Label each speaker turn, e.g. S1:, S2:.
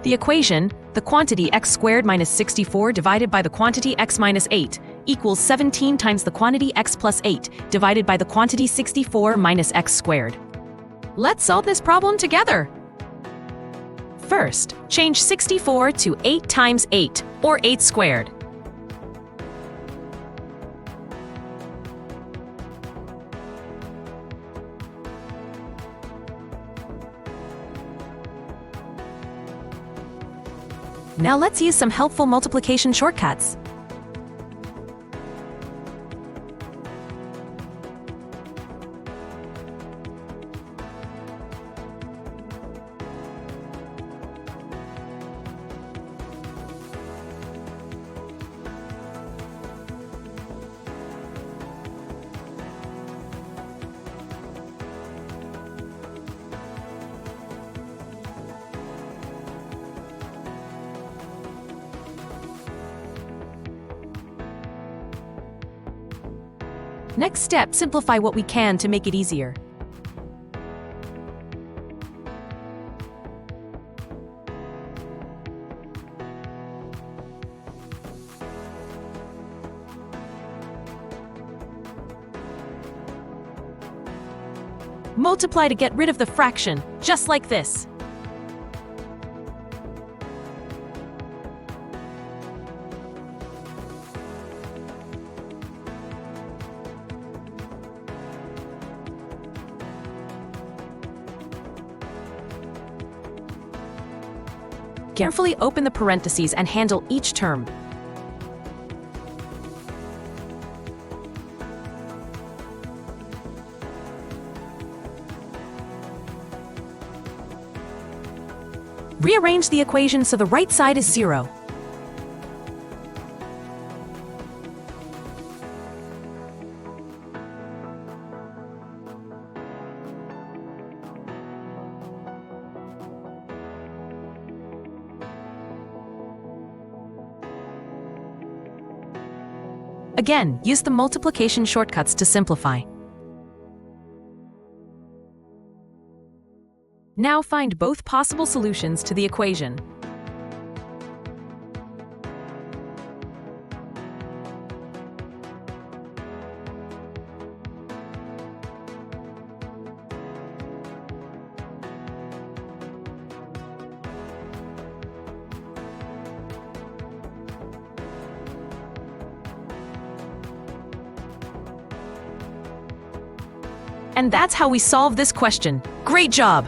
S1: The equation, the quantity x² minus 64 divided by the quantity x minus 8, equals 17 times the quantity x plus 8 divided by the quantity 64 minus x². Let's solve this problem together. First, change 64 to 8 times 8, or 8 squared. Now let's use some helpful multiplication shortcuts. Next step, simplify what we can to make it easier. Multiply to get rid of the fraction, just like this. Carefully open the parentheses and handle each term. Rearrange the equation so the right side is 0. Again, use the multiplication shortcuts to simplify. Now find both possible solutions to the equation. And that's how we solve this question. Great job!